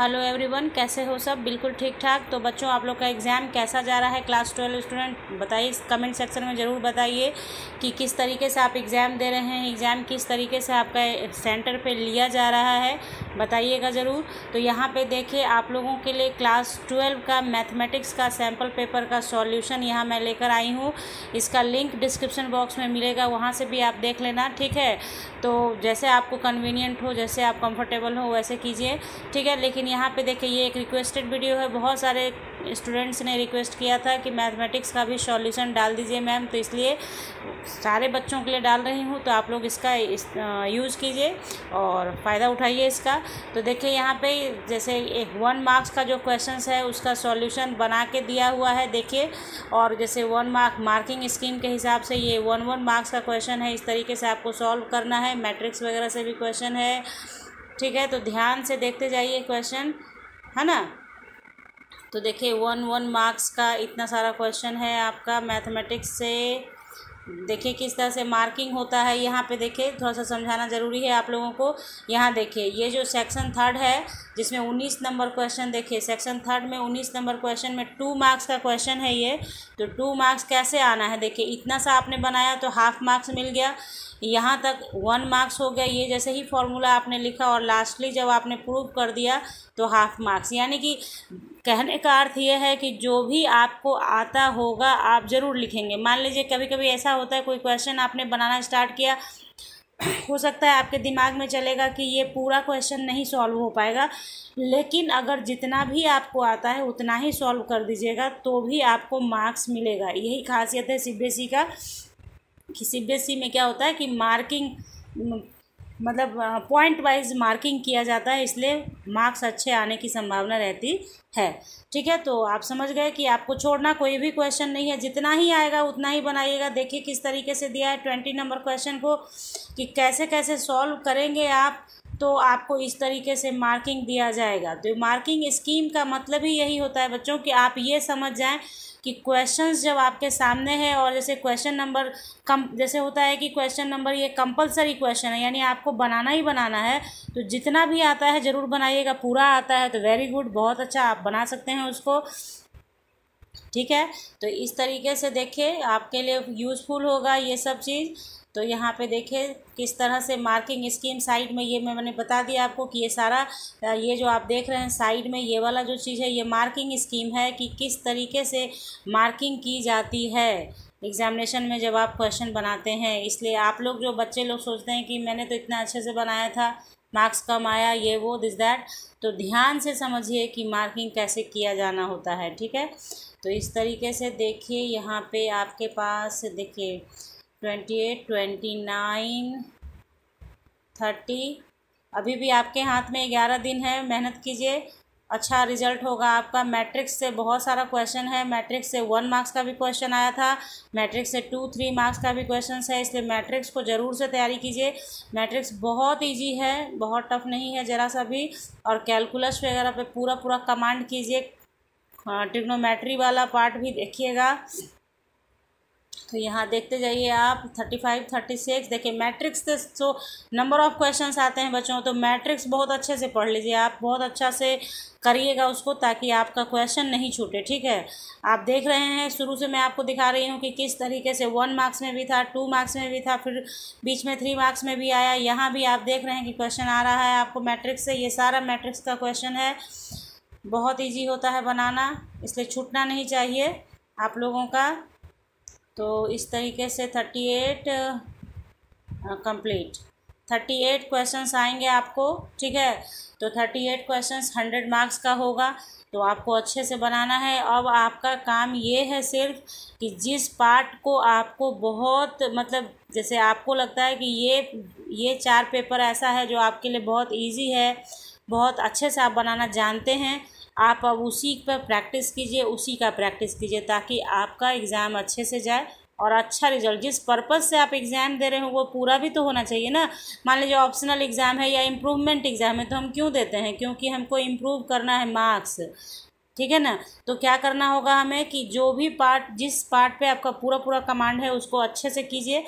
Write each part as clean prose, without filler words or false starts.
Hello everyone, कैसे हो सब? बिल्कुल ठीक ठाक। तो बच्चों, आप लोग का एग्ज़ाम कैसा जा रहा है? क्लास 12 स्टूडेंट बताइए, कमेंट सेक्शन में ज़रूर बताइए कि किस तरीके से आप एग्ज़ाम दे रहे हैं, एग्ज़ाम किस तरीके से आपका सेंटर पे लिया जा रहा है, बताइएगा ज़रूर। तो यहाँ पे देखिए, आप लोगों के लिए क्लास 12 का मैथमेटिक्स का सैम्पल पेपर का सॉल्यूशन यहाँ मैं लेकर आई हूँ। इसका लिंक डिस्क्रिप्शन बॉक्स में मिलेगा, वहाँ से भी आप देख लेना, ठीक है। तो जैसे आपको कन्वीनियंट हो, जैसे आप कंफर्टेबल हो, वैसे कीजिए, ठीक है। लेकिन यहाँ पे देखिए, ये एक रिक्वेस्टेड वीडियो है। बहुत सारे स्टूडेंट्स ने रिक्वेस्ट किया था कि मैथमेटिक्स का भी सॉल्यूशन डाल दीजिए मैम, तो इसलिए सारे बच्चों के लिए डाल रही हूँ। तो आप लोग इसका यूज़ कीजिए और फ़ायदा उठाइए इसका। तो देखिए, यहाँ पे जैसे एक 1 मार्क्स का जो क्वेश्चंस है उसका सॉल्यूशन बना के दिया हुआ है, देखिए। और जैसे 1 मार्क मार्किंग स्कीम के हिसाब से ये 1 मार्क्स का क्वेश्चन है, इस तरीके से आपको सॉल्व करना है। मैट्रिक्स वगैरह से भी क्वेश्चन है, ठीक है। तो ध्यान से देखते जाइए क्वेश्चन, है ना। तो देखिए, 1 मार्क्स का इतना सारा क्वेश्चन है आपका मैथमेटिक्स से। देखिए किस तरह से मार्किंग होता है। यहाँ पे देखिए, थोड़ा सा समझाना ज़रूरी है आप लोगों को। यहाँ देखिए, ये जो सेक्शन 3 है जिसमें 19 नंबर क्वेश्चन, देखिए सेक्शन 3 में 19 नंबर क्वेश्चन में 2 मार्क्स का क्वेश्चन है ये। तो 2 मार्क्स कैसे आना है, देखिए इतना सा आपने बनाया तो हाफ मार्क्स मिल गया, यहाँ तक 1 मार्क्स हो गया। ये जैसे ही फॉर्मूला आपने लिखा और लास्टली जब आपने प्रूव कर दिया तो हाफ मार्क्स। यानी कि कहने का अर्थ ये है कि जो भी आपको आता होगा आप ज़रूर लिखेंगे। मान लीजिए कभी कभी ऐसा होता है, कोई क्वेश्चन आपने बनाना स्टार्ट किया, हो सकता है आपके दिमाग में चलेगा कि ये पूरा क्वेश्चन नहीं सॉल्व हो पाएगा, लेकिन अगर जितना भी आपको आता है उतना ही सॉल्व कर दीजिएगा तो भी आपको मार्क्स मिलेगा। यही खासियत है सीबीएसई का, कि सीबीएसई में क्या होता है कि मार्किंग मतलब पॉइंट वाइज मार्किंग किया जाता है, इसलिए मार्क्स अच्छे आने की संभावना रहती है, ठीक है। तो आप समझ गए कि आपको छोड़ना कोई भी क्वेश्चन नहीं है, जितना ही आएगा उतना ही बनाइएगा। देखिए किस तरीके से दिया है 20 नंबर क्वेश्चन को, कि कैसे कैसे सॉल्व करेंगे आप, तो आपको इस तरीके से मार्किंग दिया जाएगा। तो मार्किंग स्कीम का मतलब ही यही होता है बच्चों, कि आप ये समझ जाएं कि क्वेश्चंस जब आपके सामने है, और जैसे क्वेश्चन नंबर जैसे होता है कि क्वेश्चन नंबर ये कंपलसरी क्वेश्चन है, यानी आपको बनाना ही बनाना है। तो जितना भी आता है ज़रूर बनाइएगा। पूरा आता है तो वेरी गुड, बहुत अच्छा, आप बना सकते हैं उसको, ठीक है। तो इस तरीके से देखिए आपके लिए यूज़फुल होगा ये सब चीज़। तो यहाँ पे देखिए किस तरह से मार्किंग स्कीम साइड में, ये मैंने बता दिया आपको कि ये सारा ये जो आप देख रहे हैं साइड में ये वाला जो चीज़ है, ये मार्किंग स्कीम है कि किस तरीके से मार्किंग की जाती है एग्जामिनेशन में जब आप क्वेश्चन बनाते हैं। इसलिए आप लोग जो बच्चे लोग सोचते हैं कि मैंने तो इतना अच्छे से बनाया था, मार्क्स कम आया, ये वो दिस दैट, तो ध्यान से समझिए कि मार्किंग कैसे किया जाना होता है, ठीक है। तो इस तरीके से देखिए, यहाँ पे आपके पास देखिए 28, 29, 30, अभी भी आपके हाथ में 11 दिन है, मेहनत कीजिए, अच्छा रिजल्ट होगा आपका। मैट्रिक्स से बहुत सारा क्वेश्चन है, मैट्रिक्स से 1 मार्क्स का भी क्वेश्चन आया था, मैट्रिक्स से 2-3 मार्क्स का भी क्वेश्चन है, इसलिए मैट्रिक्स को ज़रूर से तैयारी कीजिए। मैट्रिक्स बहुत इजी है, बहुत टफ नहीं है ज़रा सा भी। और कैलकुलस वगैरह पे पूरा पूरा कमांड कीजिए, ट्रिग्नोमेट्री वाला पार्ट भी देखिएगा। तो यहाँ देखते जाइए आप 35, 36, देखिए मैट्रिक्स से जो नंबर ऑफ़ क्वेश्चंस आते हैं बच्चों, तो मैट्रिक्स बहुत अच्छे से पढ़ लीजिए आप, बहुत अच्छा से करिएगा उसको, ताकि आपका क्वेश्चन नहीं छूटे, ठीक है। आप देख रहे हैं शुरू से मैं आपको दिखा रही हूँ कि किस तरीके से 1 मार्क्स में भी था, 2 मार्क्स में भी था, फिर बीच में 3 मार्क्स में भी आया। यहाँ भी आप देख रहे हैं कि क्वेश्चन आ रहा है आपको मैट्रिक्स से, ये सारा मैट्रिक्स का क्वेश्चन है, बहुत ईजी होता है बनाना, इसलिए छूटना नहीं चाहिए आप लोगों का। तो इस तरीके से 38 कंप्लीट, 38 क्वेश्चंस आएंगे आपको, ठीक है। तो 38 क्वेश्चंस 100 मार्क्स का होगा, तो आपको अच्छे से बनाना है। अब आपका काम ये है सिर्फ कि जिस पार्ट को आपको बहुत मतलब जैसे आपको लगता है कि ये 4 पेपर ऐसा है जो आपके लिए बहुत ईजी है, बहुत अच्छे से आप बनाना जानते हैं, आप अब उसी पर प्रैक्टिस कीजिए, उसी का प्रैक्टिस कीजिए, ताकि आपका एग्ज़ाम अच्छे से जाए और अच्छा रिजल्ट, जिस पर्पज़ से आप एग्ज़ाम दे रहे हो वो पूरा भी तो होना चाहिए ना। मान लीजिए ऑप्शनल एग्ज़ाम है या इम्प्रूवमेंट एग्ज़ाम है, तो हम क्यों देते हैं? क्योंकि हमको इम्प्रूव करना है मार्क्स, ठीक है ना। तो क्या करना होगा हमें कि जो भी पार्ट, जिस पार्ट पे आपका पूरा पूरा कमांड है उसको अच्छे से कीजिए,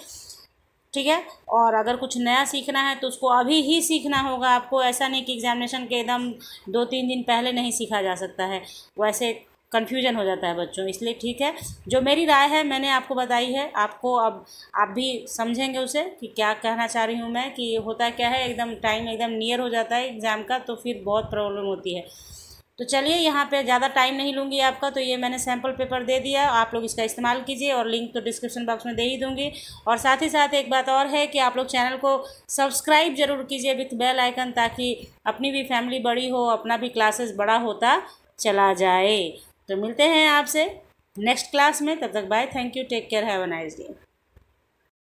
ठीक है। और अगर कुछ नया सीखना है तो उसको अभी ही सीखना होगा आपको, ऐसा नहीं कि एग्ज़ामिनेशन के एकदम 2-3 दिन पहले नहीं सीखा जा सकता है, वैसे कन्फ्यूजन हो जाता है बच्चों। इसलिए ठीक है, जो मेरी राय है मैंने आपको बताई है, आपको अब आप भी समझेंगे उसे कि क्या कहना चाह रही हूँ मैं, कि होता क्या है एकदम टाइम एकदम नियर हो जाता है एग्ज़ाम का तो फिर बहुत प्रॉब्लम होती है। तो चलिए, यहाँ पे ज़्यादा टाइम नहीं लूँगी आपका, तो ये मैंने सैम्पल पेपर दे दिया, आप लोग इसका इस्तेमाल कीजिए और लिंक तो डिस्क्रिप्शन बॉक्स में दे ही दूँगी। और साथ ही साथ एक बात और है कि आप लोग चैनल को सब्सक्राइब ज़रूर कीजिए विथ बेल आइकन, ताकि अपनी भी फैमिली बड़ी हो, अपना भी क्लासेस बड़ा होता चला जाए। तो मिलते हैं आपसे नेक्स्ट क्लास में, तब तक bye, thank you, take care, have a nice day.